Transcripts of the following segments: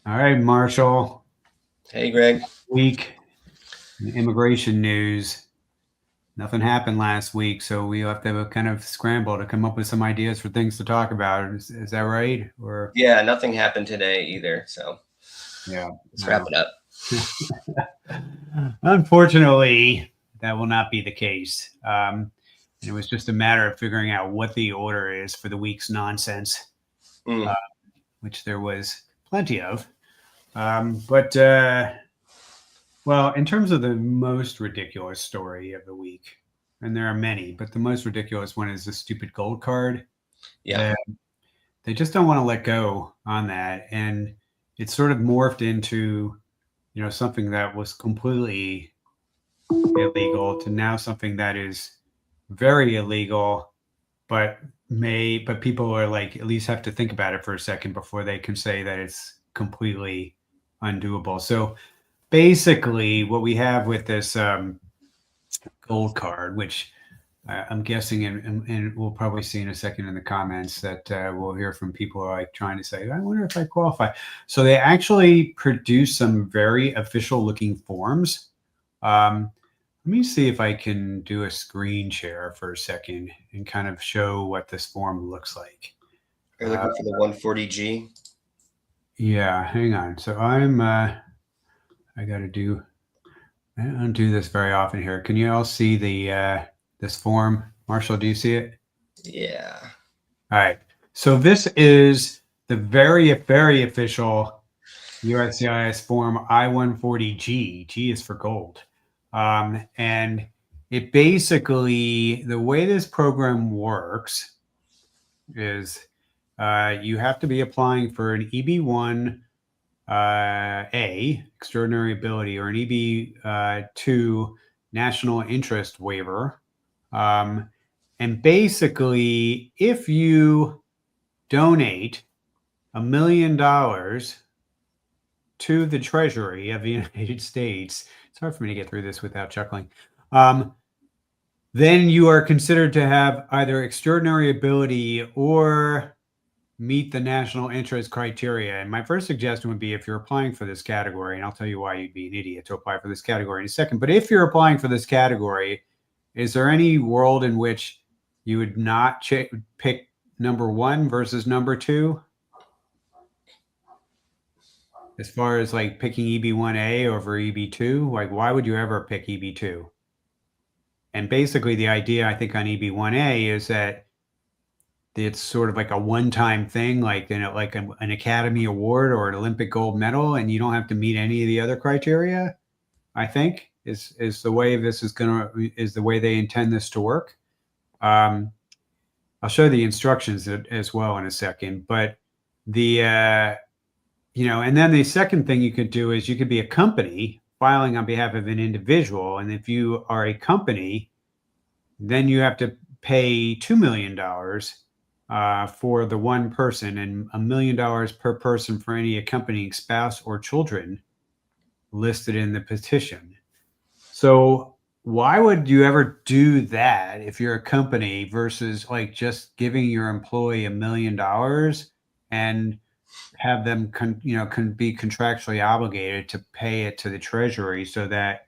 All right, Marshall. Hey, Greg. Week in immigration news. Nothing happened last week, so we have to kind of scramble to come up with some ideas for things to talk about. Is that right? Or Yeah, nothing happened today either, so yeah, let's wrap it up. unfortunately, that will not be the case. And it was just a matter of figuring out what the order is for the week's nonsense, Mm. uh, which there was plenty of. But well, in terms of the most ridiculous story of the week, and there are many, but the most ridiculous one is the stupid gold card. Yeah. That they just don't want to let go on that, and it's sort of morphed into something that was completely illegal to now something that is very illegal, but people are like at least have to think about it for a second before they can say that it's completely undoable. So basically, what we have with this gold card, which I'm guessing, and we'll probably see in a second in the comments that we'll hear from people like trying to say, I wonder if I qualify. So they actually produce some very official looking forms. Let me see if I can do a screen share for a second and kind of show what this form looks like. Are you looking for the 140G? Yeah, hang on. So I got to do, I don't do this very often here. Can you all see this form? Marshall, do you see it? Yeah. All right. So this is the very, very official USCIS form I-140G. G is for gold. And it basically, the way this program works is you have to be applying for an EB1 A, extraordinary ability, or an EB2 national interest waiver. And basically, if you donate $1 million to the Treasury of the United States, it's hard for me to get through this without chuckling. Then you are considered to have either extraordinary ability or meet the national interest criteria. And my first suggestion would be if you're applying for this category, and I'll tell you why you'd be an idiot to apply for this category in a second. But if you're applying for this category, is there any world in which you would not pick number one versus number two? As far as like picking EB1A over EB2, like why would you ever pick EB2? And basically the idea I think on EB1A is that it's sort of like a one-time thing, like an Academy Award or an Olympic gold medal, and you don't have to meet any of the other criteria. I think is the way this is the way they intend this to work. I'll show the instructions as well in a second, but the and then the second thing you could do is you could be a company filing on behalf of an individual, and if you are a company, then you have to pay $2 million for the one person and $1 million per person for any accompanying spouse or children listed in the petition. So why would you ever do that if you're a company versus like just giving your employee $1 million and have them can be contractually obligated to pay it to the treasury so that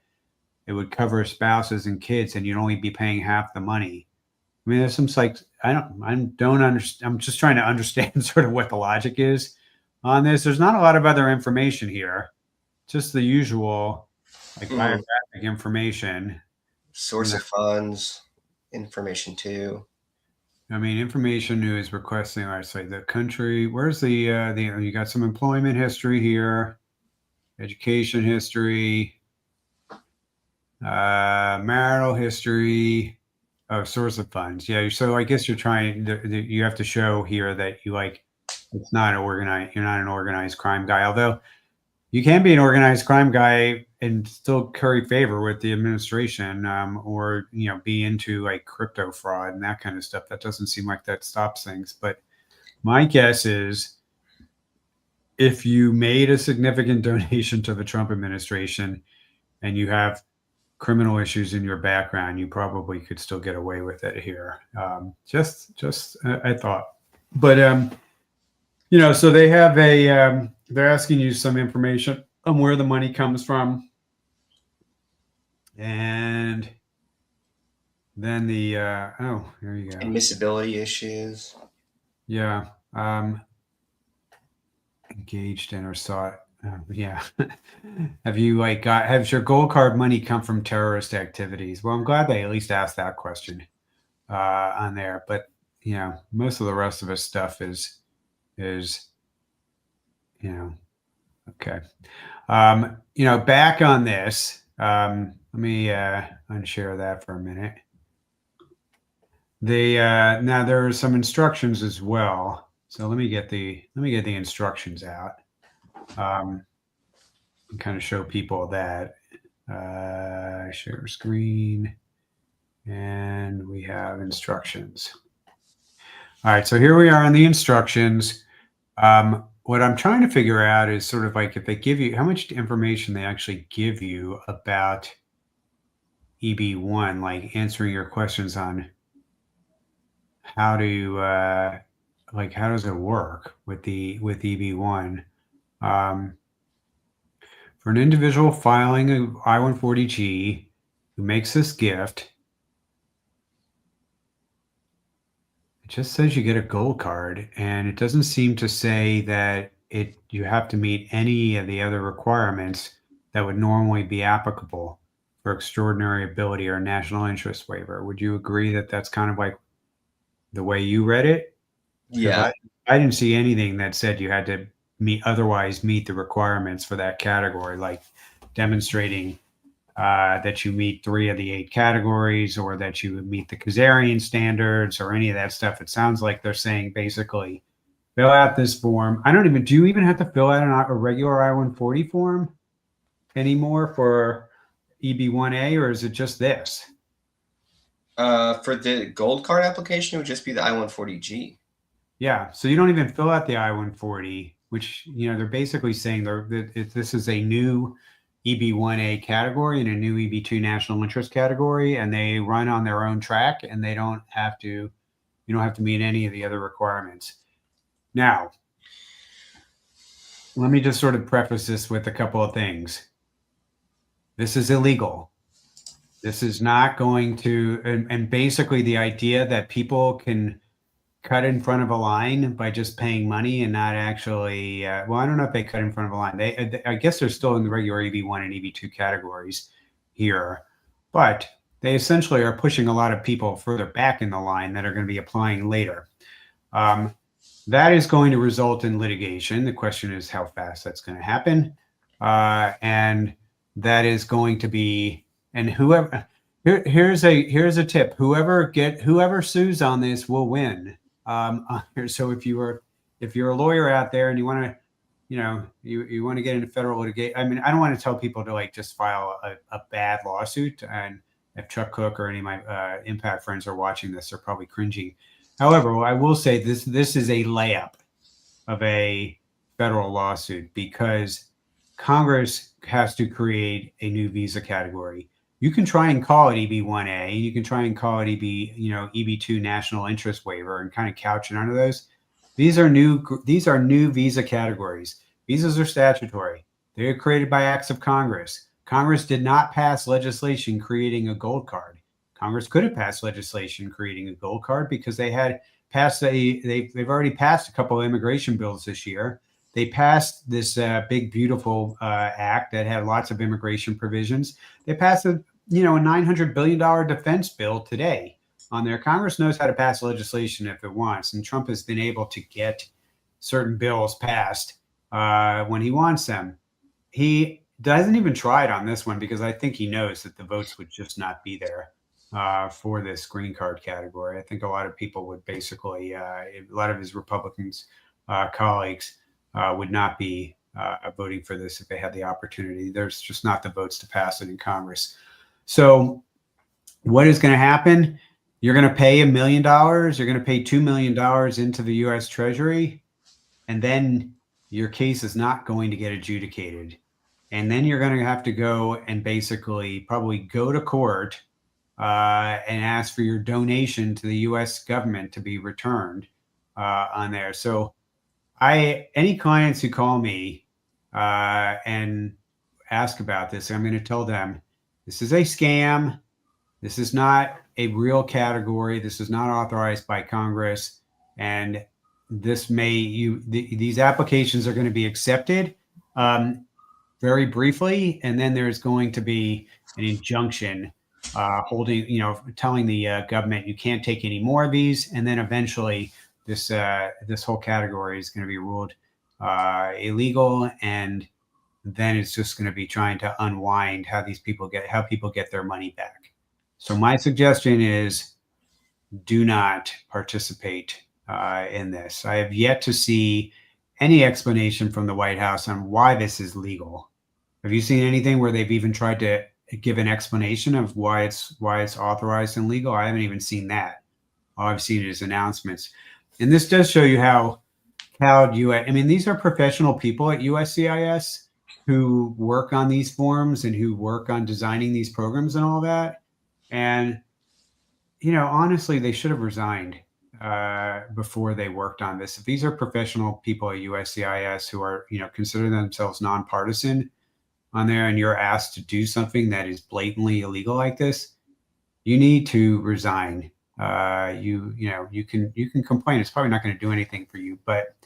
it would cover spouses and kids and you'd only be paying half the money. I mean, there's some like I don't understand. I'm just trying to understand sort of what the logic is on this. There's not a lot of other information here, just the usual like Mm. biographic information. Source of funds, information too. I mean, information news requesting. I say the country. Where's the you got some employment history here, education history, marital history. Oh, source of funds. Yeah. So I guess you're trying. You have to show here that you like. It's not an organized. You're not an organized crime guy. Although you can be an organized crime guy and still curry favor with the administration, or be into like crypto fraud and that kind of stuff. That doesn't seem like that stops things. But my guess is, if you made a significant donation to the Trump administration and you have criminal issues in your background, you probably could still get away with it here. Just I thought, but so they have they're asking you some information on where the money comes from. And then the, oh, here you go. Admissibility issues. Yeah. Engaged in or sought. Yeah. Have you has your gold card money come from terrorist activities? Well, I'm glad they at least asked that question on there. But, most of the rest of his stuff is, okay. Back on this, let me unshare that for a minute. Now there are some instructions as well. So let me get the instructions out. And kind of show people that. Share screen, and we have instructions. All right, so here we are on the instructions. What I'm trying to figure out is sort of like if they give you how much information they actually give you about EB1, like answering your questions on how to how does it work with EB1. For an individual filing an I-140G who makes this gift, it just says you get a gold card, and it doesn't seem to say that you have to meet any of the other requirements that would normally be applicable for extraordinary ability or national interest waiver. Would you agree that that's kind of like the way you read it? Because Yeah. I didn't see anything that said you had to otherwise meet the requirements for that category, like demonstrating that you meet 3 of the 8 categories, or that you meet the Kazarian standards, or any of that stuff. It sounds like they're saying basically fill out this form. Do you even have to fill out a regular I-140 form anymore for EB1A, or is it just this? For the gold card application, it would just be the I-140G. Yeah, so you don't even fill out the I-140, which, they're basically saying this is a new EB1A category and a new EB2 national interest category, and they run on their own track, and you don't have to meet any of the other requirements. Now, let me just sort of preface this with a couple of things. This is illegal. This is not going to, and basically the idea that people can cut in front of a line by just paying money and not actually, well, I don't know if they cut in front of a line. I guess they're still in the regular EB1 and EB2 categories here, but they essentially are pushing a lot of people further back in the line that are going to be applying later. That is going to result in litigation. The question is how fast that's going to happen. And that is going to be, and here's a tip. Whoever sues on this will win. So if you're a lawyer out there and you want to, you want to get into federal litigation, I mean, I don't want to tell people to just file a bad lawsuit. And if Chuck Cook or any of my impact friends are watching this, they're probably cringing. However, I will say this is a layup of a federal lawsuit, because Congress has to create a new visa category. You can try and call it EB1A. You can try and call it EB2 national interest waiver, and kind of couch it under those. These are new visa categories. Visas are statutory. They are created by acts of Congress. Congress did not pass legislation creating a gold card. Congress could have passed legislation creating a gold card, because they had passed they've already passed a couple of immigration bills this year. They passed this big, beautiful act that had lots of immigration provisions. They passed a $900 billion defense bill today on there. Congress knows how to pass legislation if it wants, and Trump has been able to get certain bills passed when he wants them. He doesn't even try it on this one, because I think he knows that the votes would just not be there for this green card category. I think a lot of people would basically, a lot of his Republicans colleagues would not be voting for this if they had the opportunity. There's just not the votes to pass it in Congress. So what is going to happen? You're going to pay $1 million. You're going to pay $2 million into the U.S. Treasury, and then your case is not going to get adjudicated. And then you're going to have to go and basically probably go to court and ask for your donation to the U.S. government to be returned on there. So any clients who call me and ask about this, I'm going to tell them this is a scam. This is not a real category. This is not authorized by Congress, and these applications are going to be accepted very briefly, and then there's going to be an injunction holding, telling the government you can't take any more of these, and then eventually this whole category is going to be ruled illegal, and then it's just going to be trying to unwind how people get their money back. So my suggestion is do not participate in this. I have yet to see any explanation from the White House on why this is legal. Have you seen anything where they've even tried to give an explanation of why it's authorized and legal? I haven't even seen that. All I've seen is announcements. And this does show you how I mean, these are professional people at USCIS who work on these forms and who work on designing these programs and all that. And, honestly, they should have resigned before they worked on this. If these are professional people at USCIS who are, consider themselves nonpartisan on there, and you're asked to do something that is blatantly illegal like this, you need to resign. You can complain. It's probably not going to do anything for you, but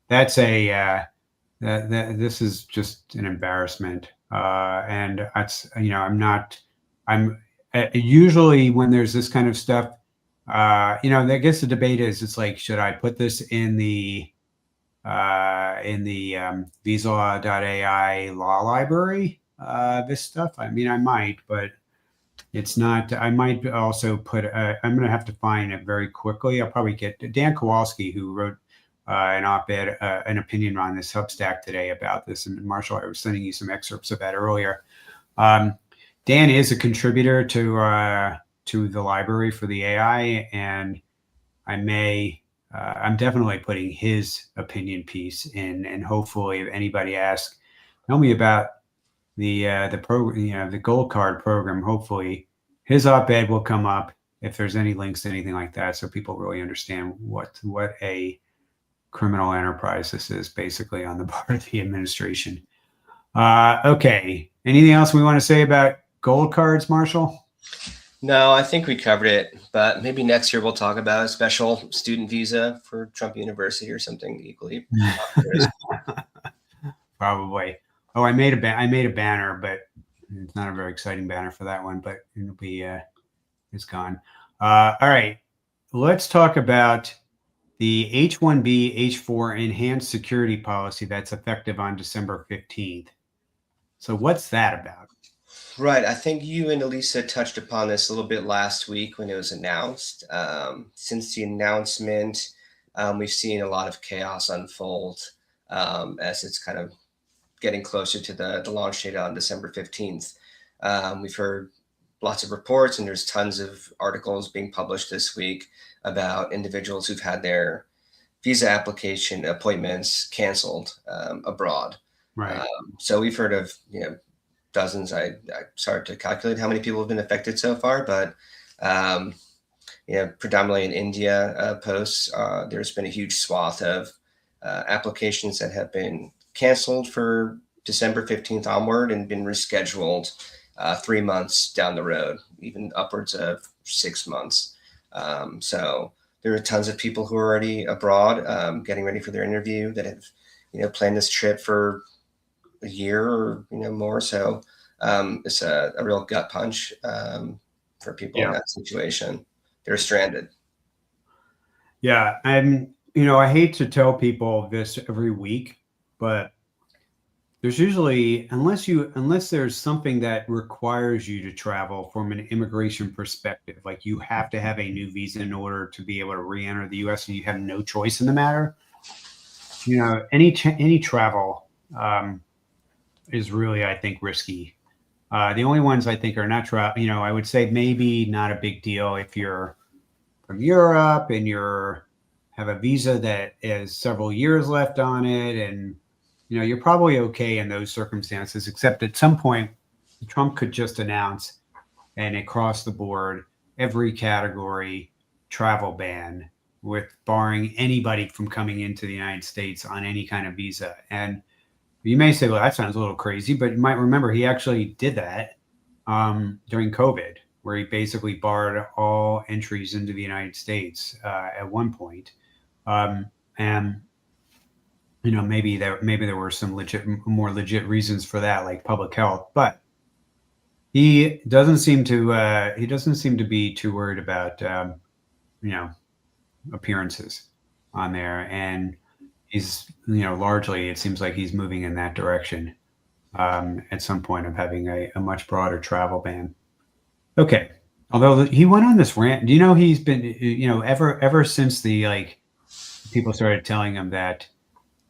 that's this is just an embarrassment. And that's, I'm usually when there's this kind of stuff, I guess the debate is, it's like, should I put this in the visa.ai law library, this stuff? I mean, I might, but it's not. I might also put, I'm going to have to find it very quickly. I'll probably get Dan Kowalski, who wrote an op-ed, an opinion on this Substack today about this. And Marshall, I was sending you some excerpts of that earlier. Dan is a contributor to the library for the AI, and I'm definitely putting his opinion piece in, and hopefully, if anybody asks, tell me about the program, the gold card program. Hopefully, his op-ed will come up if there's any links to anything like that, so people really understand what a criminal enterprise this is, basically, on the part of the administration. Okay, anything else we want to say about gold cards, Marshall? No, I think we covered it, but maybe next year we'll talk about a special student visa for Trump University or something equally. Probably. Oh, I made a banner, but it's not a very exciting banner for that one, but it'll be it's gone. All right, let's talk about the H-1B H-4 enhanced security policy that's effective on December 15th. So what's that about? Right. I think you and Elisa touched upon this a little bit last week when it was announced. Since the announcement, we've seen a lot of chaos unfold as it's kind of getting closer to the launch date on December 15th. We've heard lots of reports, and there's tons of articles being published this week about individuals who've had their visa application appointments canceled abroad. Right. So we've heard of, dozens. I started to calculate how many people have been affected so far, but predominantly in India posts, there's been a huge swath of applications that have been canceled for December 15th onward and been rescheduled 3 months down the road, even upwards of 6 months. So there are tons of people who are already abroad getting ready for their interview that have planned this trip for a year or more. So it's a real gut punch for people in that situation. They're stranded. Yeah, and I hate to tell people this every week, but there's usually, unless there's something that requires you to travel from an immigration perspective, like you have to have a new visa in order to be able to re-enter the U.S. and you have no choice in the matter. Any travel is really, I think, risky. The only ones I think are not travel. I would say maybe not a big deal if you're from Europe and have a visa that has several years left on it, and you're probably okay in those circumstances. Except at some point, Trump could just announce an across the board, every category travel ban, with barring anybody from coming into the United States on any kind of visa. And you may say, well, that sounds a little crazy, but you might remember he actually did that during COVID, where he basically barred all entries into the United States at one point. And maybe there were some more legit reasons for that, like public health, but he doesn't seem to be too worried about appearances on there, and he's largely, it seems like he's moving in that direction at some point of having a much broader travel ban. Okay, although he went on this rant, he's been ever since the people started telling him that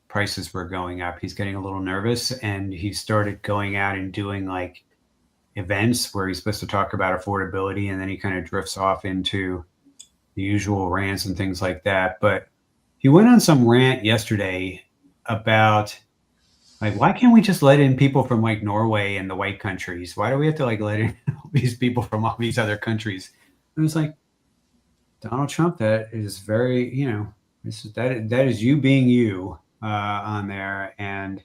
prices were going up, he's getting a little nervous, and he started going out and doing like events where he's supposed to talk about affordability, and then he kind of drifts off into the usual rants and things like that. But he went on some rant yesterday about like, why can't we just let in people from like Norway and the white countries? Why do we have to like let in all these people from all these other countries? And it's like, Donald Trump, that is very, that is you being you on there. And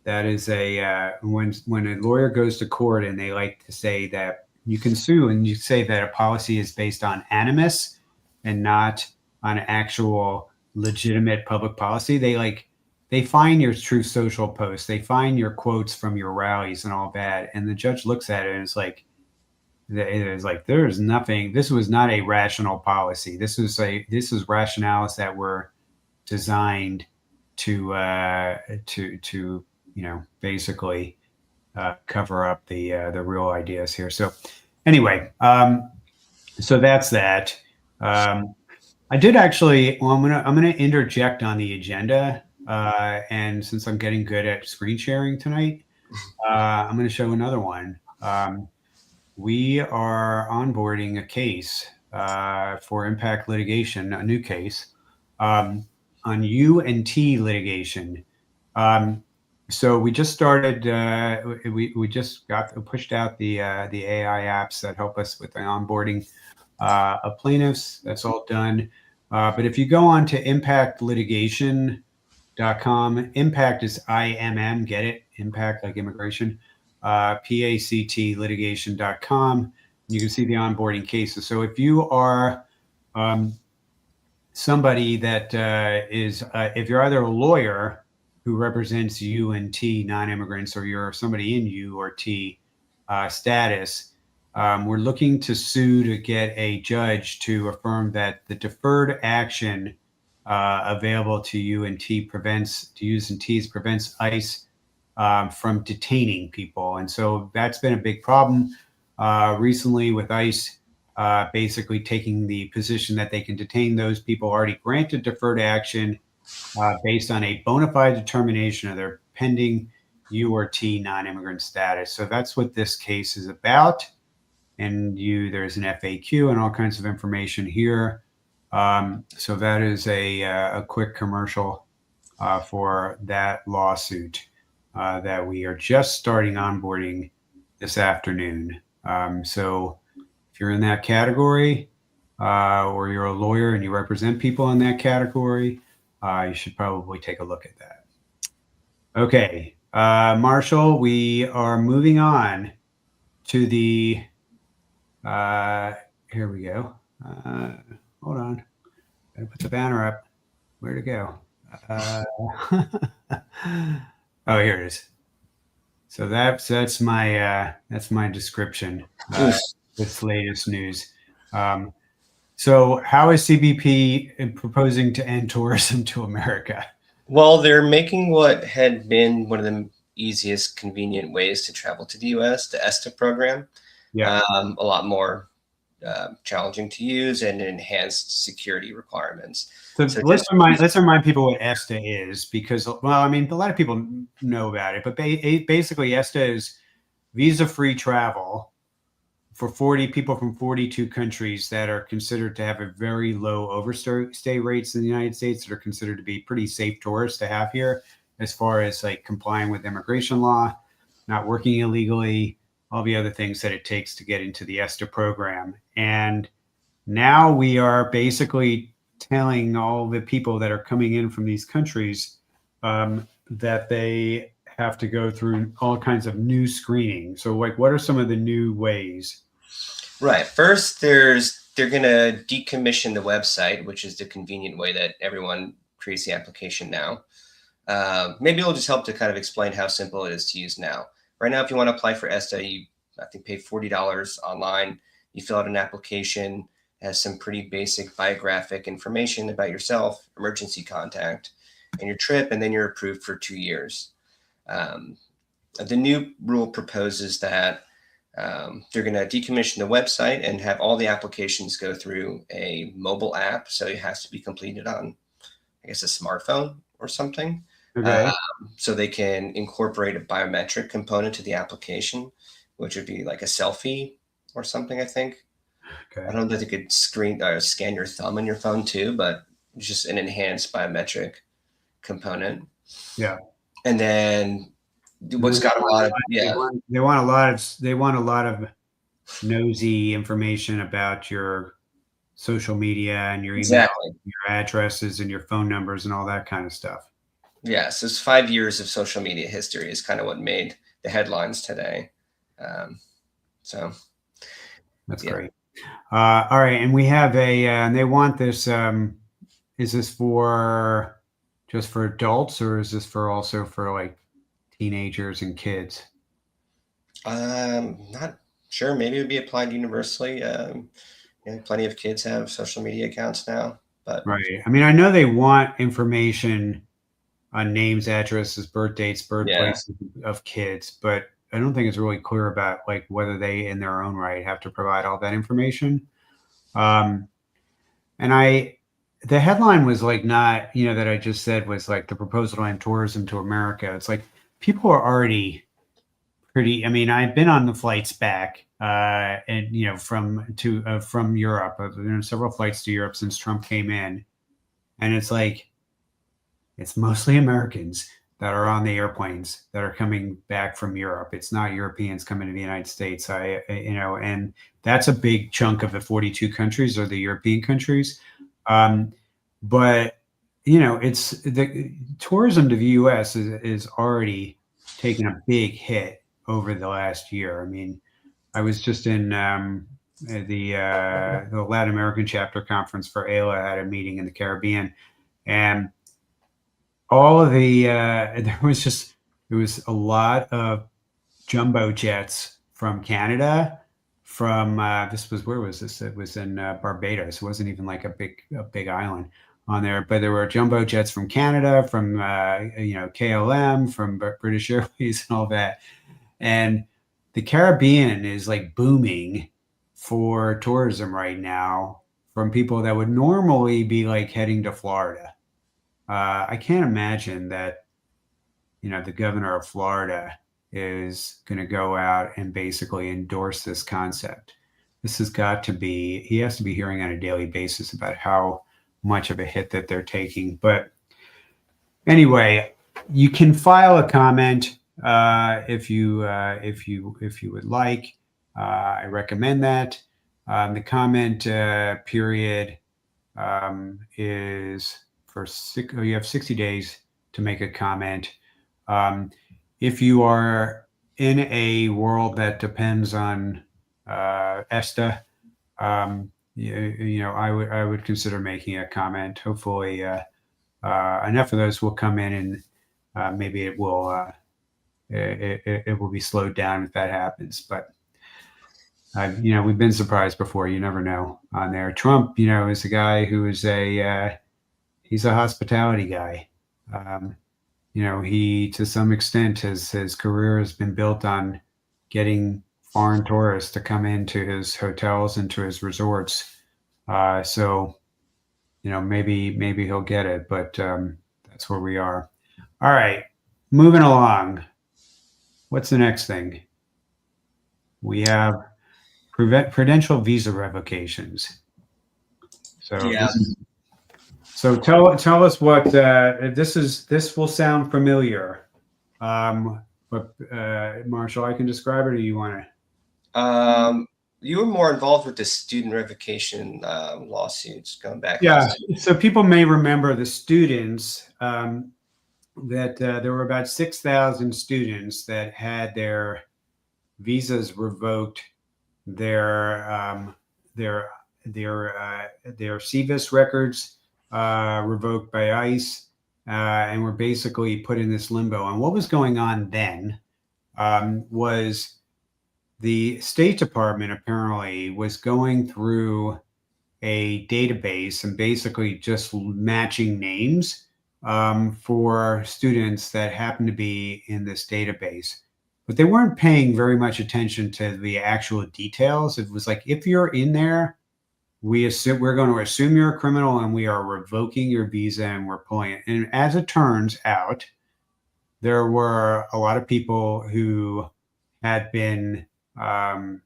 that is when a lawyer goes to court and they like to say that you can sue and you say that a policy is based on animus and not on actual legitimate public policy, they find your Truth Social posts, they find your quotes from your rallies and all that, and the judge looks at it and it's like, there is nothing. This was not a rational policy. This was rationales that were designed to basically cover up the real ideas here. So anyway, so that's that. I did actually. Well, I'm gonna interject on the agenda, and since I'm getting good at screen sharing tonight, I'm going to show another one. We are onboarding a case for impact litigation, a new case on UNT litigation. So we just started. We just got pushed out the AI apps that help us with the onboarding of plaintiffs. That's all done. But if you go on to impactlitigation.com, impact is IMM, get it? Impact like immigration. PACT litigation.com. You can see the onboarding cases. So if you are somebody that is, if you're either a lawyer who represents UNT non-immigrants, or you're somebody in U or T status, we're looking to sue to get a judge to affirm that the deferred action available to UNT prevents ICE from detaining people. And so that's been a big problem recently with ICE basically taking the position that they can detain those people already granted deferred action based on a bona fide determination of their pending U or T non-immigrant status. So that's what this case is about. And there's an FAQ and all kinds of information here. So that is a quick commercial for that lawsuit that we are just starting onboarding this afternoon. So if you're in that category, or you're a lawyer and you represent people in that category, you should probably take a look at that. Okay, Marshall, we are moving on to the, here we go. Hold on, gotta put the banner up. Where'd it go? Oh, here it is. So that's my description. This latest news. So how is CBP proposing to end tourism to America? Well, they're making what had been one of the easiest, convenient ways to travel to the U.S., the ESTA program, a lot more challenging to use and enhanced security requirements. So let's remind people what ESTA is, because, well, I mean, a lot of people know about it, but basically ESTA is visa-free travel for 40 people from 42 countries that are considered to have a very low overstay rates in the United States, that are considered to be pretty safe tourists to have here, as far as like complying with immigration law, not working illegally, all the other things that it takes to get into the ESTA program. And now we are basically telling all the people that are coming in from these countries that they have to go through all kinds of new screening. So, like, what are some of the new ways? Right. First, they're going to decommission the website, which is the convenient way that everyone creates the application now. Maybe it'll just help to kind of explain how simple it is to use now. Right now, if you want to apply for ESTA, you I think pay $40 online. You fill out an application, has some pretty basic biographic information about yourself, emergency contact, and your trip, and then you're approved for 2 years. The new rule proposes that they're going to decommission the website and have all the applications go through a mobile app. So it has to be completed on, I guess, a smartphone or something. Okay. So they can incorporate a biometric component to the application, which would be like a selfie or something, I think. Okay. I don't know if they could scan your thumb on your phone too, but just an enhanced biometric component. Yeah. And then what's got a lot of they want a lot of nosy information about your social media and your email, exactly. your addresses and your phone numbers and all that kind of stuff. Yes, it's 5 years of social media history is kind of what made the headlines today. So that's great. All right, and we have and they want this. Is this for just for adults, or is this for also for like teenagers and kids? Not sure. Maybe it would be applied universally. Plenty of kids have social media accounts now, but right. I mean, I know they want information on names, addresses, birth dates, birthplaces of kids, but I don't think it's really clear about like whether they, in their own right, have to provide all that information. And the headline was like not, that I just said was like the proposal on tourism to America. It's like people are already pretty. I mean, I've been on the flights back, and from Europe. I've been on several flights to Europe since Trump came in, and it's like it's mostly Americans that are on the airplanes that are coming back from Europe. It's not Europeans coming to the United States. And that's a big chunk of the 42 countries are the European countries. But it's the tourism to the U.S. is already taking a big hit over the last year. I mean, I was just in the Latin American chapter conference for AILA at a meeting in the Caribbean, and all of the there was a lot of jumbo jets from Canada. From where was this? It was in Barbados. It wasn't even like a big island on there, but there were jumbo jets from Canada, from KLM, from British Airways, and all that. And the Caribbean is like booming for tourism right now from people that would normally be like heading to Florida. I can't imagine that, the governor of Florida is going to go out and basically endorse this concept. This has got to be, he has to be hearing on a daily basis about how much of a hit that they're taking. But anyway, you can file a comment if you would like. I recommend that. The comment period is you have 60 days to make a comment. If you are in a world that depends on ESTA, I would consider making a comment. Hopefully, enough of those will come in, and maybe it will be slowed down if that happens. But we've been surprised before. You never know on there. Trump, is a guy who is he's a hospitality guy. He, to some extent, his career has been built on getting foreign tourists to come into his hotels and to his resorts. So, maybe he'll get it, but that's where we are. All right, moving along. What's the next thing? We have prudential visa revocations. So yeah. So tell us what this is. This will sound familiar, but Marshall, I can describe it, or you want to? You were more involved with the student revocation lawsuits going back Yeah. last. So people may remember the students that there were about 6,000 students that had their visas revoked, their their their CVIS records revoked by ICE, and were basically put in this limbo. And what was going on then was the State Department apparently was going through a database and basically just matching names for students that happen to be in this database. But they weren't paying very much attention to the actual details. It was like, if you're in there, we're going to assume you're a criminal and we are revoking your visa and we're pulling it. And as it turns out, there were a lot of people who had been um,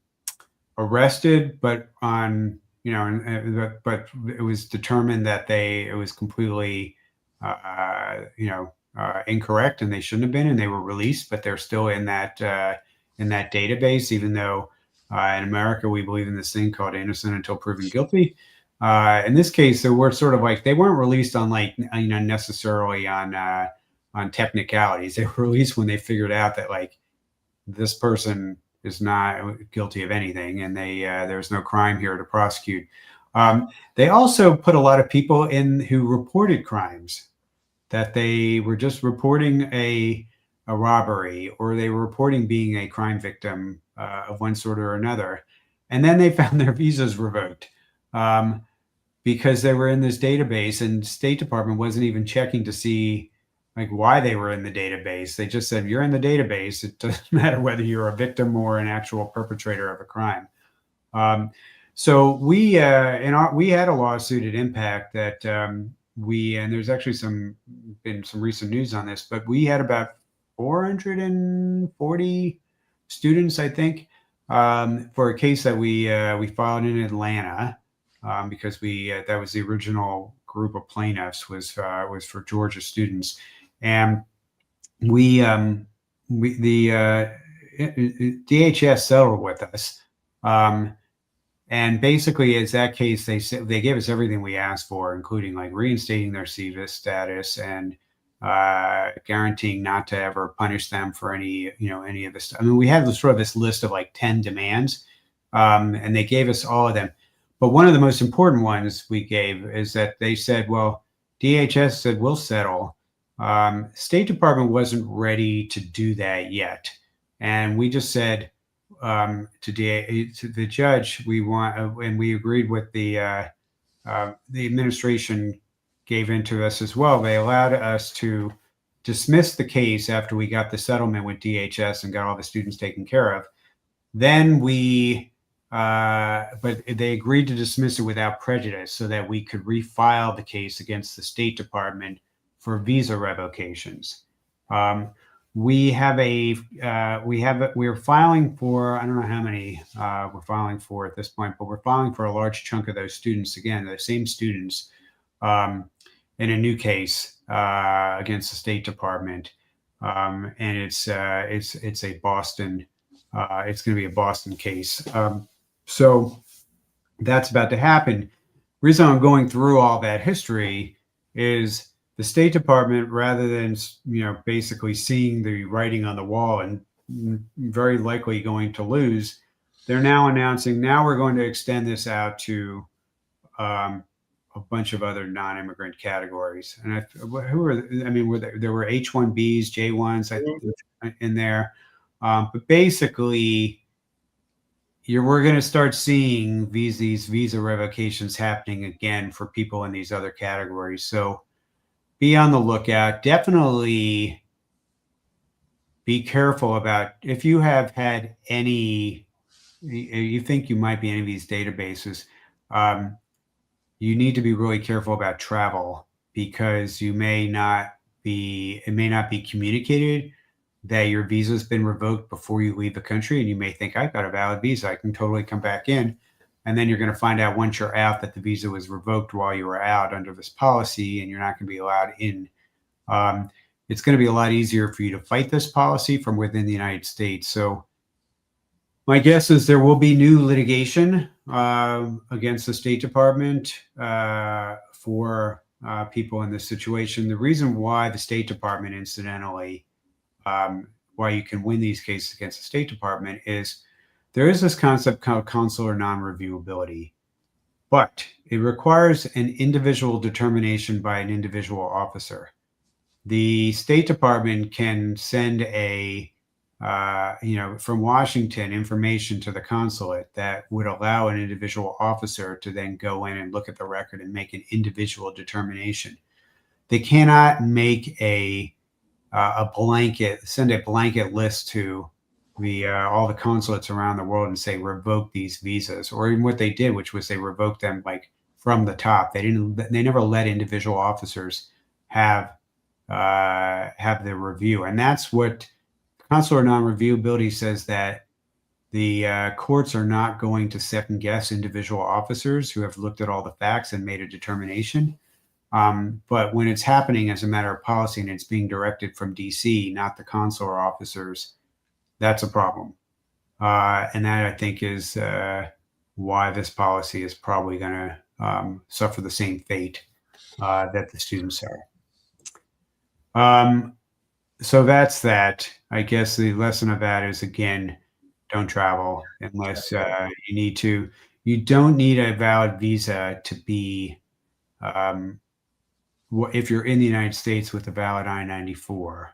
arrested, but on but it was determined that it was completely incorrect, and they shouldn't have been, and they were released, but they're still in that database, even though in America we believe in this thing called innocent until proven guilty. In this case, they were sort of like they weren't released on necessarily on technicalities. They were released when they figured out that like this person is not guilty of anything, and there's no crime here to prosecute. They also put a lot of people in who reported crimes, that they were just reporting a robbery, or they were reporting being a crime victim of one sort or another, and then they found their visas revoked. Because they were in this database, and State Department wasn't even checking to see like why they were in the database. They just said, you're in the database. It doesn't matter whether you're a victim or an actual perpetrator of a crime. So we had a lawsuit at Impact that and there's actually been some recent news on this, but we had about 440 students, I think, for a case that we filed in Atlanta, because that was the original group of plaintiffs was for Georgia students, and the DHS settled with us. And basically, as that case, they gave us everything we asked for, including like reinstating their CVIS status and guaranteeing not to ever punish them for any of this. I mean, we had sort of this list of like 10 demands, and they gave us all of them. But one of the most important ones we gave is that they said, well, DHS said we'll settle. State Department wasn't ready to do that yet, and we just said to the judge, we want, and we agreed with the administration gave in to us as well. They allowed us to dismiss the case after we got the settlement with DHS and got all the students taken care of. Then but they agreed to dismiss it without prejudice so that we could refile the case against the State Department for visa revocations. We're filing for, I don't know how many we're filing for at this point, but we're filing for a large chunk of those students, again, the same students, in a new case against the State Department. And it's a Boston, it's going to be a Boston case. So that's about to happen. Reason I'm going through all that history is the State Department, rather than basically seeing the writing on the wall and very likely going to lose, they're now announcing now we're going to extend this out to a bunch of other non-immigrant categories. And there were H-1Bs, J-1s in there, but basically we're going to start seeing these visa revocations happening again for people in these other categories. So be on the lookout. Definitely be careful about if you have had you think you might be in any of these databases. You need to be really careful about travel, because it may not be communicated that your visa has been revoked before you leave the country, and you may think, I've got a valid visa, I can totally come back in. And then you're going to find out once you're out that the visa was revoked while you were out under this policy, and you're not going to be allowed in. It's going to be a lot easier for you to fight this policy from within the United States. So My guess is there will be new litigation against the State Department for people in this situation. The reason why the State Department, incidentally, why you can win these cases against the State Department is there is this concept called consular non-reviewability, but it requires an individual determination by an individual officer. The State Department can send from Washington information to the consulate that would allow an individual officer to then go in and look at the record and make an individual determination. They cannot make send a blanket list to all the consulates around the world and say revoke these visas, or even what they did, which was they revoked them like from the top. They never let individual officers have the review, and that's what consular non-reviewability says, that the courts are not going to second guess individual officers who have looked at all the facts and made a determination. But when it's happening as a matter of policy and it's being directed from DC, not the consular officers, that's a problem. And that, I think, is why this policy is probably going to suffer the same fate that the students are. So that's that. I guess the lesson of that is, again, don't travel unless you need to. You don't need a valid visa to be, if you're in the United States with a valid I-94.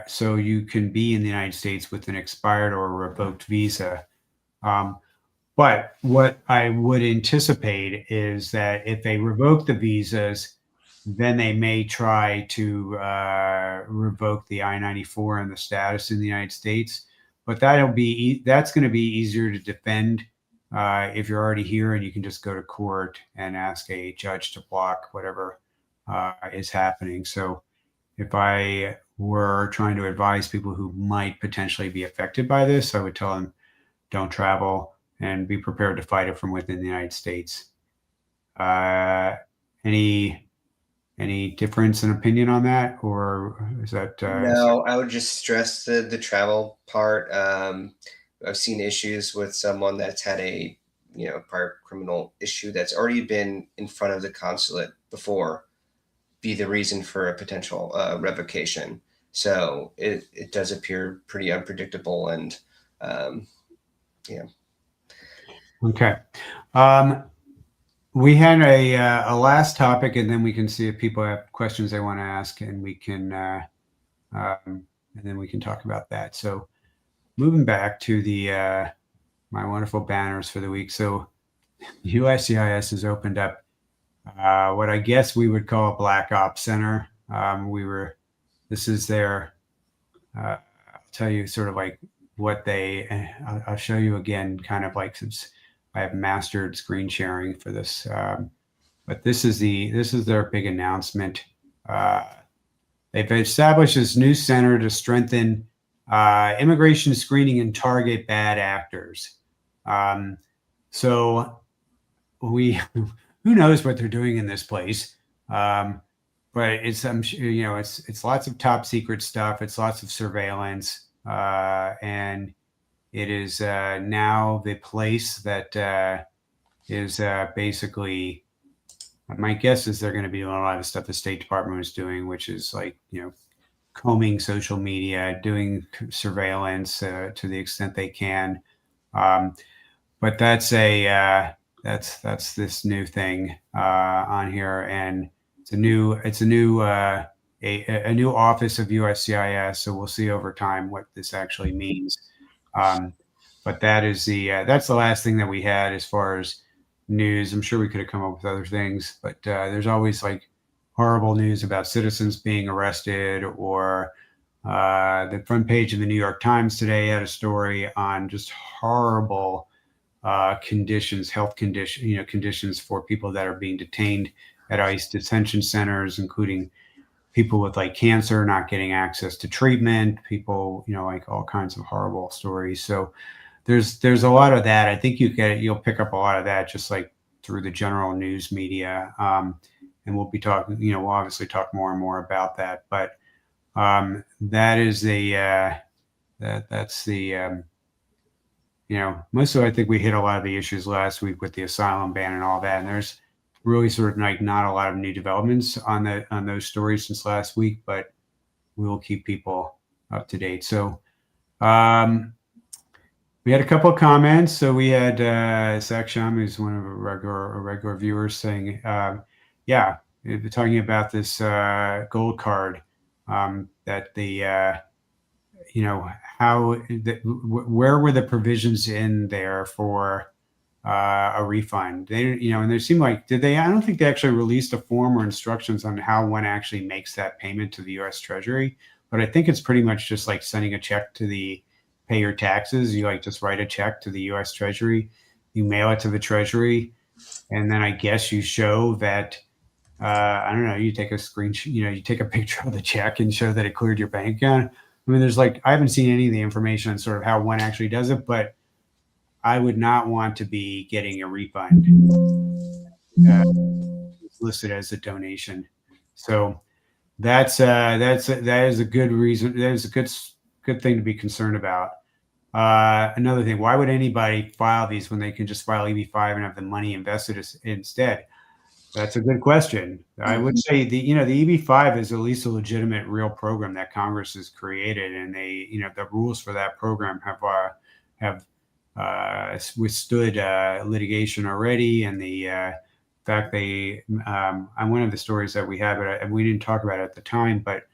So you can be in the United States with an expired or revoked visa. But what I would anticipate is that if they revoke the visas, then they may try to revoke the I-94 and the status in the United States. But that's going to be easier to defend if you're already here and you can just go to court and ask a judge to block whatever is happening. So if I were trying to advise people who might potentially be affected by this, I would tell them don't travel and be prepared to fight it from within the United States. Any difference in opinion on that, or is that? No, I would just stress the travel part. I've seen issues with someone that's had a prior criminal issue that's already been in front of the consulate before be the reason for a potential revocation. So it does appear pretty unpredictable, and yeah. Okay. We had a last topic, and then we can see if people have questions they want to ask, and we can and then we can talk about that. So moving back to the my wonderful banners for the week. So USCIS has opened up what I guess we would call a Black Ops Center. This is their, I'll tell you sort of like what I'll show you again, kind of like, since I have mastered screen sharing for this. But this is their big announcement. They've established this new center to strengthen immigration screening and target bad actors. So who knows what they're doing in this place? But it's it's lots of top secret stuff. It's lots of surveillance, and it is now the place that is basically. My guess is they're going to be doing a lot of stuff the State Department was doing, which is like combing social media, doing surveillance to the extent they can. But that's that's this new thing on here, and it's a new a new office of USCIS. So we'll see over time what this actually means. But that's the last thing that we had as far as news. I'm sure we could have come up with other things, but there's always like horrible news about citizens being arrested, or the front page of the New York Times today had a story on just horrible health conditions for people that are being detained at ICE detention centers, including people with like cancer not getting access to treatment, people, like all kinds of horrible stories. So there's a lot of that. I think you'll pick up a lot of that just like through the general news media. And we'll be talking, we'll obviously talk more and more about that. But that is that's the I think we hit a lot of the issues last week with the asylum ban and all that. And there's really sort of like not a lot of new developments on those stories since last week, but we will keep people up to date. So we had a couple of comments. So we had Zach Sham, who's one of our regular viewers, saying, "Yeah, talking about this gold card that the where were the provisions in there for a refund? And there seemed like did they? I don't think they actually released a form or instructions on how one actually makes that payment to the U.S. Treasury, but I think it's pretty much just like sending a check to the pay your taxes. You like just write a check to the U.S. Treasury, you mail it to the Treasury, and then I guess you show that. I don't know. You take a screenshot. You take a picture of the check and show that it cleared your bank account. I mean, I haven't seen any of the information on sort of how one actually does it, but I would not want to be getting a refund listed as a donation. So that is a good reason. That is a good thing to be concerned about. Another thing, why would anybody file these when they can just file EB-5 and have the money invested instead? That's a good question. I would say the EB-5 is at least a legitimate, real program that Congress has created, and the rules for that program have withstood litigation already, and the fact on one of the stories that we had, but we didn't talk about it at the time, but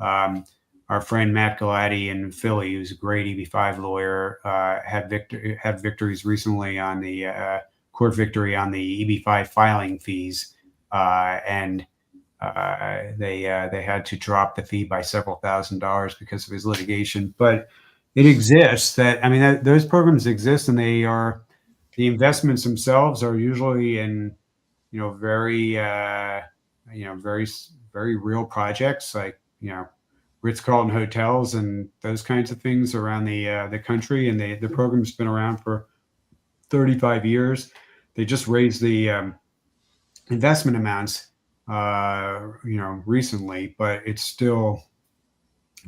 our friend Matt Galati in Philly, who's a great EB-5 lawyer, had victories recently on the court victory on the EB-5 filing fees, and they had to drop the fee by several $1,000s because of his litigation. But it exists. Those programs exist, and the investments themselves are usually in very very real projects like Ritz-Carlton hotels and those kinds of things around the country, and the program's been around for 35 years. They just raised the investment amounts, recently, but it's still,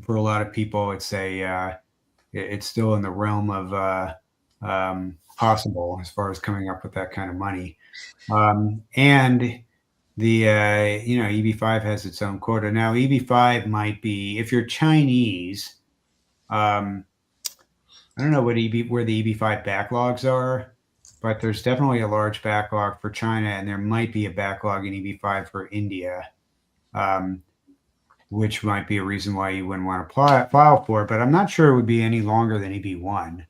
for a lot of people, it's still in the realm of possible as far as coming up with that kind of money. And the EB-5 has its own quota. Now EB-5 might be, if you're Chinese, I don't know where the EB-5 backlogs are, but there's definitely a large backlog for China, and there might be a backlog in EB-5 for India, which might be a reason why you wouldn't want to file for it. But I'm not sure it would be any longer than EB-1.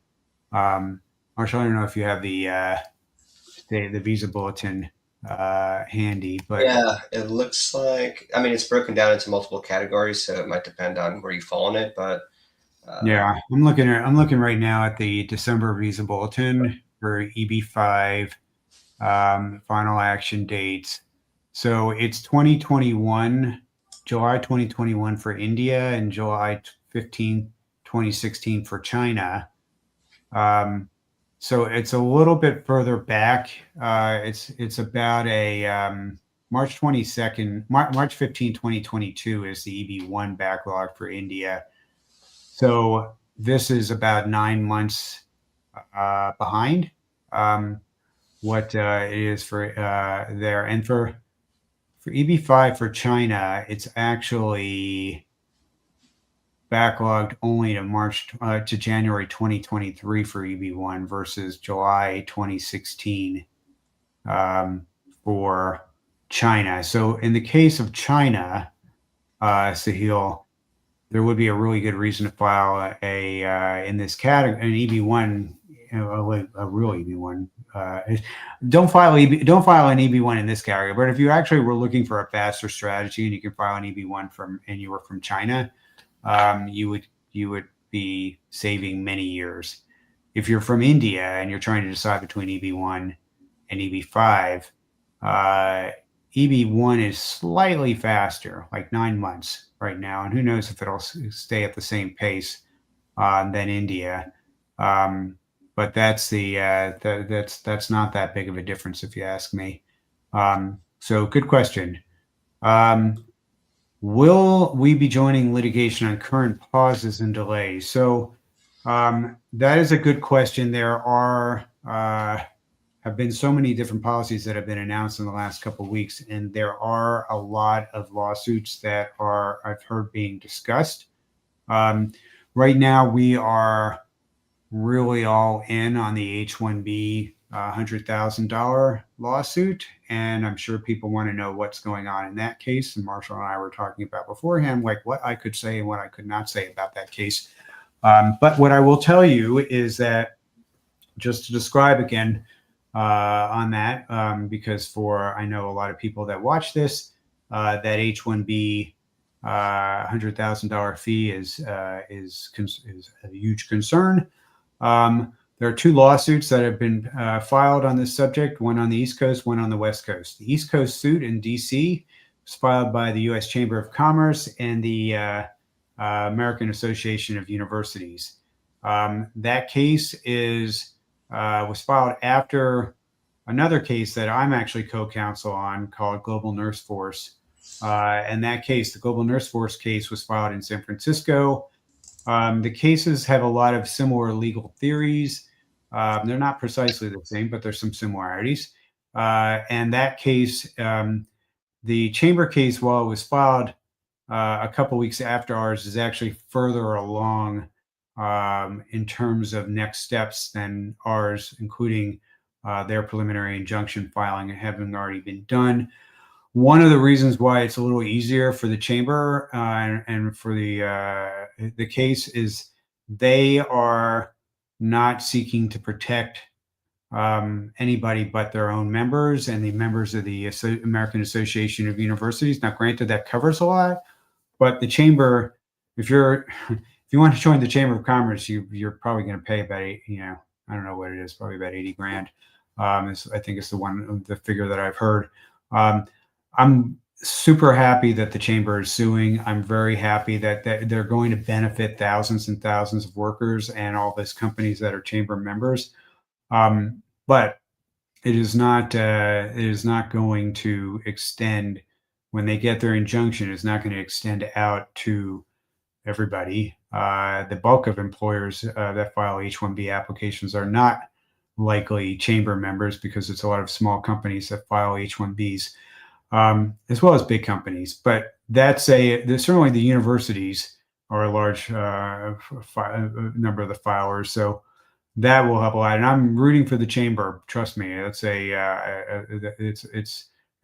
Marshall, I don't know if you have the visa bulletin handy, but yeah, it looks like, it's broken down into multiple categories, so it might depend on where you fall in it, but yeah, I'm looking right now at the December visa bulletin for EB-5 final action dates. So it's 2021, July 2021 for India, and July 15, 2016 for China. So it's a little bit further back. It's about a March 22nd, March 15, 2022 is the EB-1 backlog for India. So this is about 9 months behind what it is for there. And for EB-5 for China, it's actually backlogged only to January 2023 for EB-1 versus July 2016 for China. So in the case of China, Sahil, there would be a really good reason to file in this category, an EB-1, a real EB-1. Don't file an EB-1 in this category. But if you actually were looking for a faster strategy and you can file an EB-1 and you were from China, you would be saving many years. If you're from India and you're trying to decide between EB-1 and EB-5, EB-1 is slightly faster, like 9 months right now, and who knows if it'll stay at the same pace than India. But that's that's not that big of a difference, if you ask me. So good question. Will we be joining litigation on current pauses and delays? So That is a good question. There are have been so many different policies that have been announced in the last couple of weeks, and there are a lot of lawsuits that are I've heard being discussed. Right now, we are really all in on the H-1B $100,000 lawsuit, and I'm sure people want to know what's going on in that case. And Marshall and I were talking about beforehand, like what I could say and what I could not say about that case. But what I will tell you is that, just to describe again on that, because for I know a lot of people that watch this, that H-1B $100,000 fee is a huge concern. There are two lawsuits that have been filed on this subject, one on the East Coast, one on the West Coast. The East Coast suit in D.C. was filed by the U.S. Chamber of Commerce and the American Association of Universities. That case was filed after another case that I'm actually co-counsel on called Global Nurse Force. And that case, the Global Nurse Force case, was filed in San Francisco. The cases have a lot of similar legal theories. They're not precisely the same, but there's some similarities. And that case, the chamber case, while it was filed a couple weeks after ours, is actually further along in terms of next steps than ours, including their preliminary injunction filing having already been done. One of the reasons why it's a little easier for the chamber and for the case is they are not seeking to protect anybody but their own members and the members of the American Association of Universities. Now, granted, that covers a lot, but the chamber, if you want to join the Chamber of Commerce, you're probably going to pay about I don't know what it is, probably about 80 grand. I think it's the figure that I've heard. I'm super happy that the chamber is suing. I'm very happy that they're going to benefit thousands and thousands of workers and all these companies that are chamber members. But it is not going to extend when they get their injunction. It's not going to extend out to everybody. The bulk of employers that file H-1B applications are not likely chamber members because it's a lot of small companies that file H-1Bs. As well as big companies, but certainly the universities are a large number of the filers, so that will help a lot. And I'm rooting for the chamber. Trust me,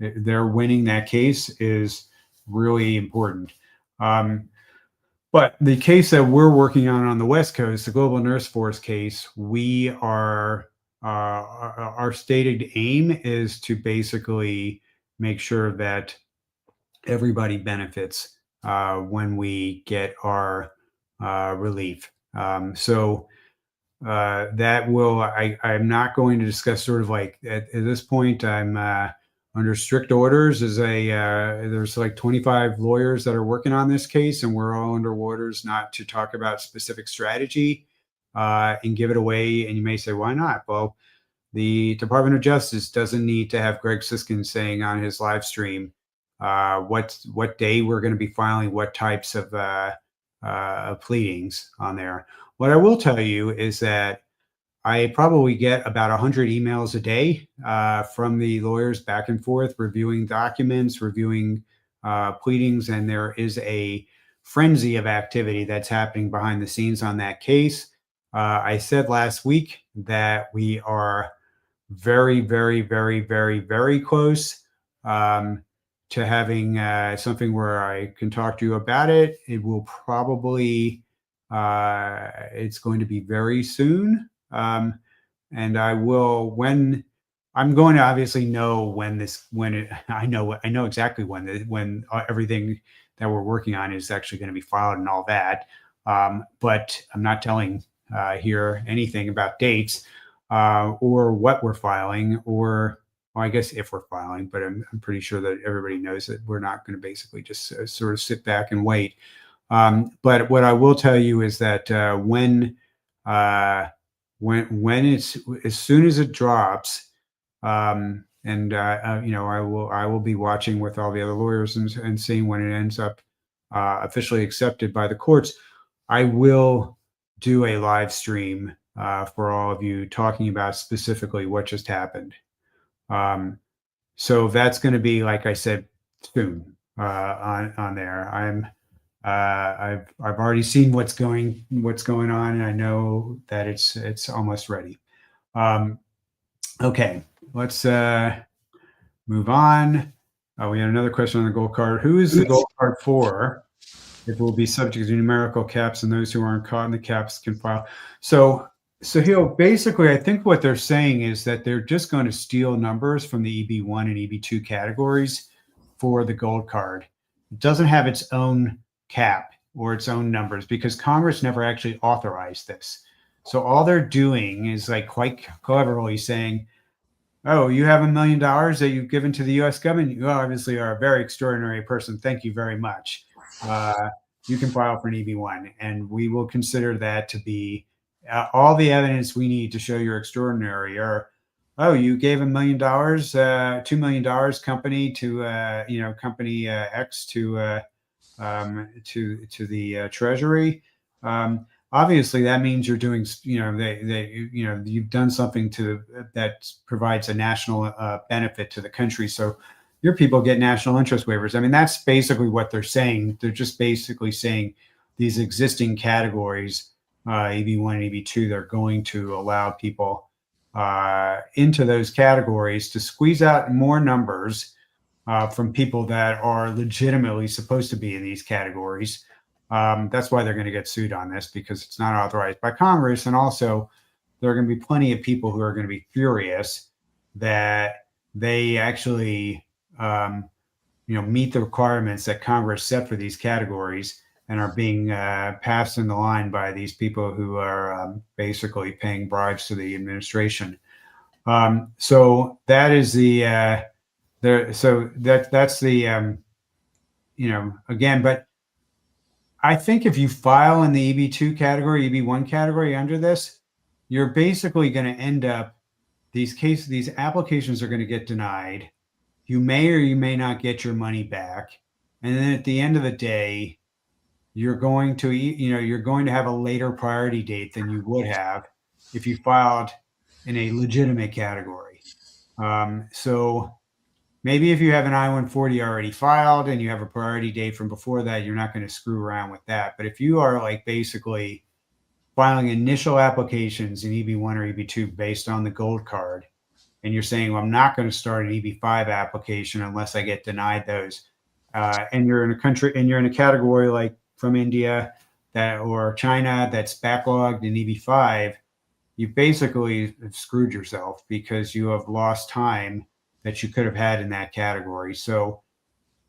they're winning that case is really important. But the case that we're working on the West Coast, the Global Nurse Force case, our stated aim is to basically make sure that everybody benefits when we get our relief. So that will, I'm not going to discuss sort of like at this point, I'm under strict orders there's like 25 lawyers that are working on this case, and we're all under orders not to talk about specific strategy and give it away. And you may say, why not? Well, the Department of Justice doesn't need to have Greg Siskind saying on his live stream what day we're going to be filing what types of pleadings on there. What I will tell you is that I probably get about 100 emails a day from the lawyers back and forth, reviewing documents, reviewing pleadings, and there is a frenzy of activity that's happening behind the scenes on that case. I said last week that we are very, very, very, very, very close to having something where I can talk to you about it. It will probably, it's going to be very soon. And I will, when I'm going to obviously know I know exactly when everything that we're working on is actually going to be filed and all that. But I'm not telling here anything about dates or what we're filing, or well, I guess if we're filing, but I'm pretty sure that everybody knows that we're not going to basically just sort of sit back and wait. But what I will tell you is that when it's, as soon as it drops, and I will be watching with all the other lawyers and seeing when it ends up officially accepted by the courts. I will do a live stream for all of you talking about specifically what just happened. Um, so that's going to be, like I said, soon on there. I've already seen what's going on, and I know that it's almost ready. Um, okay, let's move on. We had another question on the gold card. Who is the gold card for? It will be subject to numerical caps, and those who aren't caught in the caps can file. So basically, I think what they're saying is that they're just going to steal numbers from the EB1 and EB2 categories for the gold card. It doesn't have its own cap or its own numbers because Congress never actually authorized this. So all they're doing is like quite cleverly saying, oh, you have $1 million that you've given to the U.S. government. You obviously are a very extraordinary person. Thank you very much. You can file for an EB1, and we will consider that to be all the evidence we need to show you're extraordinary. Or, oh, you gave $1 million, $2 million company to company X to the Treasury. Obviously, that means you're doing, you've done something that provides a national benefit to the country. So your people get national interest waivers. I mean, that's basically what they're saying. They're just basically saying these existing categories, EB1 and EB2, they're going to allow people into those categories to squeeze out more numbers from people that are legitimately supposed to be in these categories. That's why they're going to get sued on this, because it's not authorized by Congress. And also, there are going to be plenty of people who are going to be furious that they actually meet the requirements that Congress set for these categories and are being passed in the line by these people who are basically paying bribes to the administration. So that is the so that's the again, but I think if you file in the EB2 category, EB1 category under this, you're basically going to end up, these applications are going to get denied. You may or you may not get your money back. And then at the end of the day, you're going to have a later priority date than you would have if you filed in a legitimate category. So maybe if you have an I-140 already filed and you have a priority date from before that, you're not going to screw around with that. But if you are like basically filing initial applications in EB1 or EB2 based on the gold card, and you're saying, well, I'm not going to start an EB5 application unless I get denied those, and you're in a category like from India or China that's backlogged in EB5, you basically have screwed yourself because you have lost time that you could have had in that category. So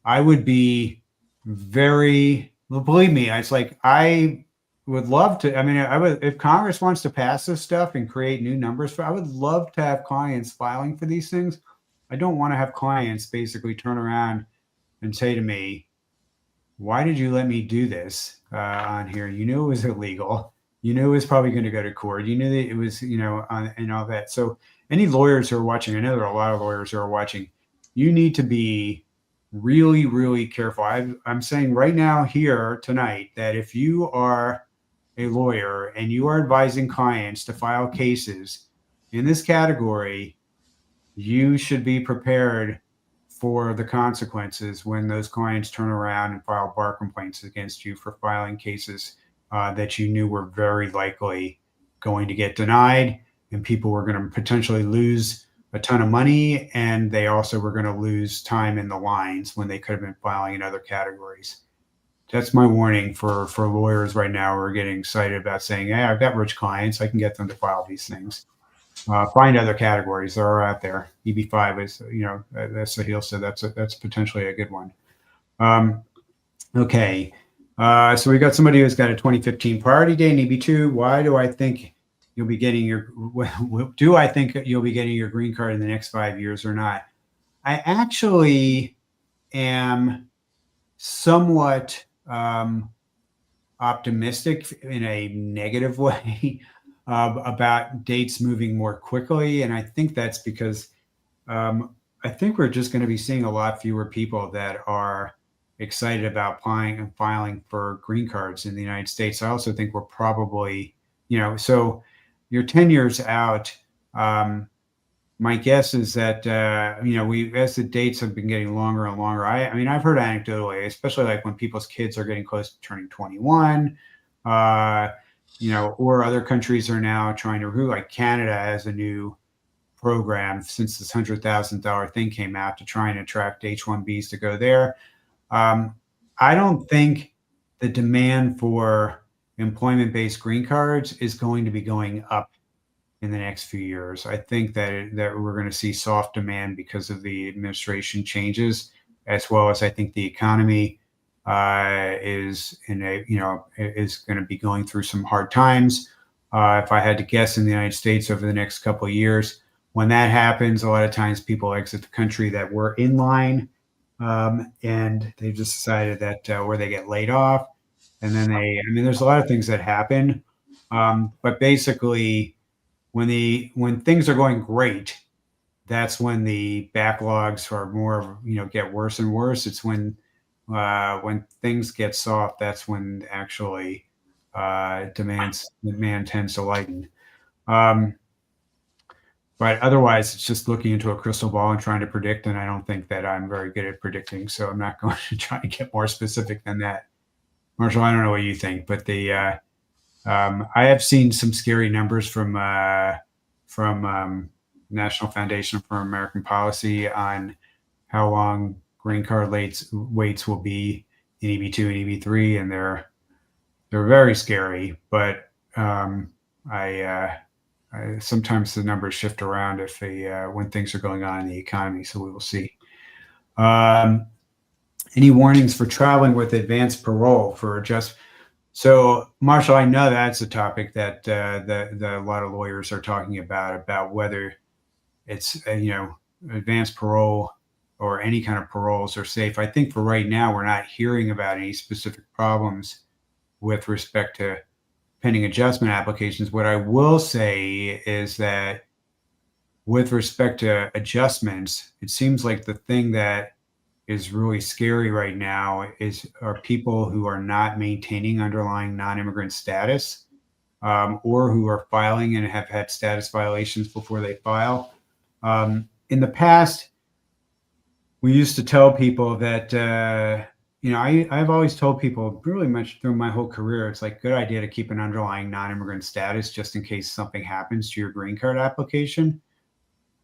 I would be believe me, it's like, I would love to, if Congress wants to pass this stuff and create new numbers I would love to have clients filing for these things. I don't want to have clients basically turn around and say to me, why did you let me do this on here? You knew it was illegal. You knew it was probably going to go to court. You knew that it was, and all that. So any lawyers who are watching, I know there are a lot of lawyers who are watching, you need to be really, really careful. I'm saying right now here tonight that if you are a lawyer and you are advising clients to file cases in this category, you should be prepared for the consequences when those clients turn around and file bar complaints against you for filing cases that you knew were very likely going to get denied, and people were going to potentially lose a ton of money, and they also were going to lose time in the lines when they could have been filing in other categories. That's my warning for lawyers right now who are getting excited about saying, hey, I've got rich clients, I can get them to file these things. Find other categories that are out there. EB5 is, that's what Sahil said, that's potentially a good one. Okay. So we got somebody who's got a 2015 priority date in EB2. Why do I think you'll be getting do I think you'll be getting your green card in the next 5 years or not? I actually am somewhat optimistic in a negative way about dates moving more quickly. And I think that's because I think we're just going to be seeing a lot fewer people that are excited about applying and filing for green cards in the United States. I also think we're probably so you're 10 years out. My guess is that as the dates have been getting longer and longer. I mean, I've heard anecdotally, especially like when people's kids are getting close to turning 21, uh, or other countries are now trying to recruit. Like Canada has a new program since this $100,000 thing came out to try and attract H-1Bs to go there. I don't think the demand for employment-based green cards is going to be going up in the next few years. I think that we're going to see soft demand because of the administration changes, as well as I think the economy is is going to be going through some hard times. If I had to guess, in the United States over the next couple of years, when that happens, a lot of times people exit the country that were in line, and they've just decided that where they get laid off, and then there's a lot of things that happen, but basically when things are going great, that's when the backlogs are more, get worse and worse. It's when things get soft, that's when actually demand tends to lighten. Um, but otherwise, it's just looking into a crystal ball and trying to predict. And I don't think that I'm very good at predicting, so I'm not going to try to get more specific than that. Marshall, I don't know what you think, but I have seen some scary numbers from National Foundation for American Policy on how long green card waits will be in EB2 and EB3, and they're very scary. But sometimes the numbers shift around if when things are going on in the economy. So we will see. Any warnings for traveling with advanced parole for just So, Marshall, I know that's a topic that a lot of lawyers are talking about whether it's advanced parole or any kind of paroles are safe. I think for right now, we're not hearing about any specific problems with respect to pending adjustment applications. What I will say is that with respect to adjustments, it seems like the thing that is really scary right now are people who are not maintaining underlying non-immigrant status, or who are filing and have had status violations before they file. In the past, we used to tell people that I've always told people pretty much through my whole career, it's like a good idea to keep an underlying non-immigrant status just in case something happens to your green card application.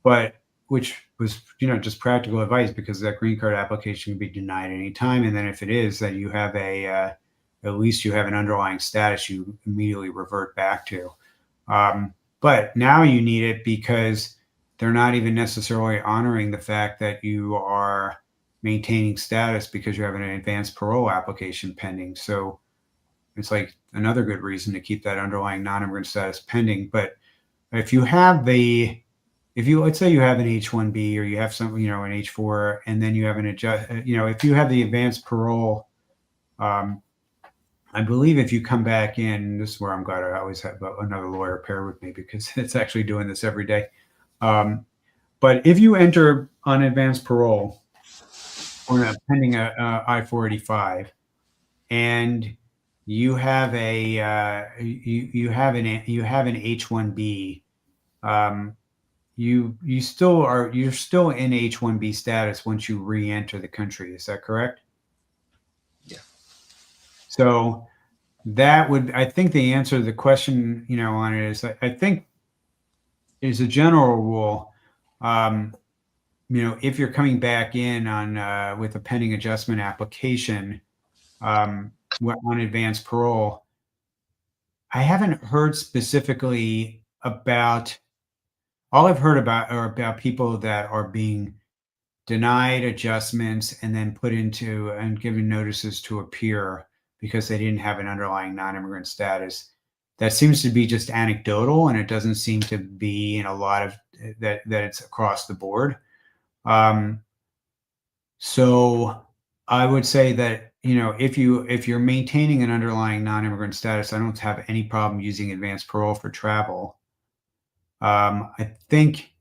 But which was, just practical advice, because that green card application can be denied any time. And then if it is, that you have at least you have an underlying status you immediately revert back to. But now you need it because they're not even necessarily honoring the fact that you are maintaining status because you have an advanced parole application pending. So it's like another good reason to keep that underlying non-immigrant status pending. But if you have let's say you have an H-1B or you have some, an H-4, and then you have if you have the advanced parole, I believe if you come back in, this is where I'm glad I always have another lawyer pair with me, because it's actually doing this every day. But if you enter on advanced parole or pending a I-485, and you have you have an H-1B, you're still in H-1B status once you re-enter the country. Is that correct? Yeah. So I think the answer to the question, on it is, I think is a general rule. If you're coming back in on with a pending adjustment application, on advanced parole, I haven't heard specifically about. All I've heard about are about people that are being denied adjustments and then put into and given notices to appear because they didn't have an underlying non-immigrant status. That seems to be just anecdotal, and it doesn't seem to be in a lot of that it's across the board. So I would say that, if you're maintaining an underlying non-immigrant status, I don't have any problem using advanced parole for travel. I think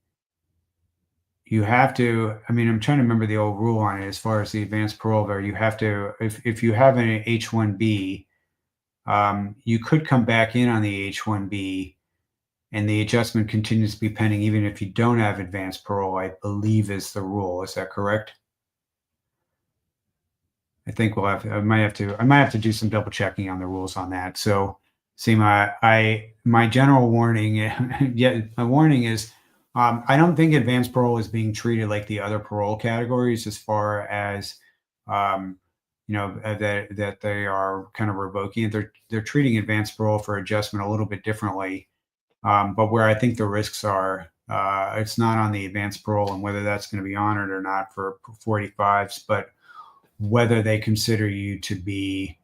you have to, I'm trying to remember the old rule on it as far as the advanced parole, where you have to, if you have an H-1B, you could come back in on the H-1B, and the adjustment continues to be pending even if you don't have advanced parole, I believe is the rule. Is that correct? I think I might have to do some double checking on the rules on that. So see, my general warning, yeah, my warning is, I don't think advanced parole is being treated like the other parole categories as far as, that they are kind of revoking it. They're treating advanced parole for adjustment a little bit differently. But where I think the risks are, it's not on the advanced parole and whether that's going to be honored or not for 45s, but whether they consider you to be,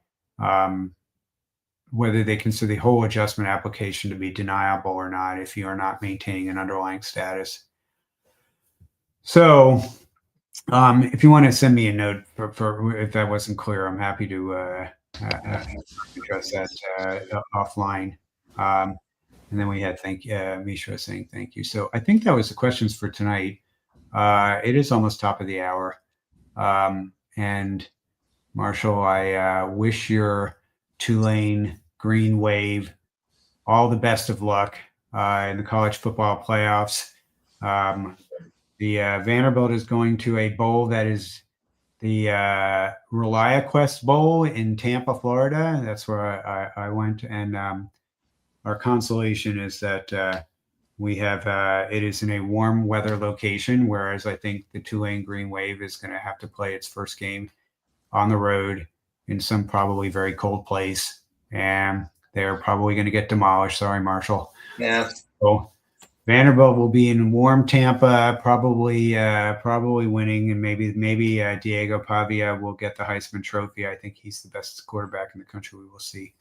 whether they consider the whole adjustment application to be deniable or not if you are not maintaining an underlying status. So if you want to send me a note for if that wasn't clear, I'm happy to address that offline. And then we had Mishra saying thank you. So I think that was the questions for tonight. It is almost top of the hour. And Marshall, I wish your Tulane Green Wave all the best of luck in the college football playoffs. The Vanderbilt is going to a bowl that is the ReliaQuest Bowl in Tampa, Florida. That's where I went. And our consolation is that we have it is in a warm weather location, whereas I think the Tulane Green Wave is going to have to play its first game on the road in some probably very cold place, and they're probably going to get demolished. Sorry, Marshall. Yeah. So Vanderbilt will be in warm Tampa, probably winning, and maybe Diego Pavia will get the Heisman Trophy. I think he's the best quarterback in the country. We will see.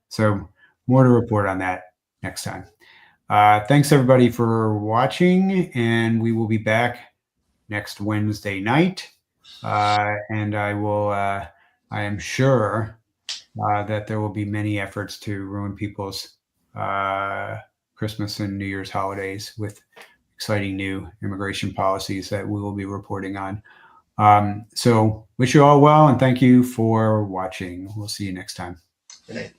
So more to report on that next time. Thanks everybody for watching, and we will be back next Wednesday night. And I am sure that there will be many efforts to ruin people's Christmas and New Year's holidays with exciting new immigration policies that we will be reporting on. So wish you all well, and thank you for watching. We'll see you next time. Good night.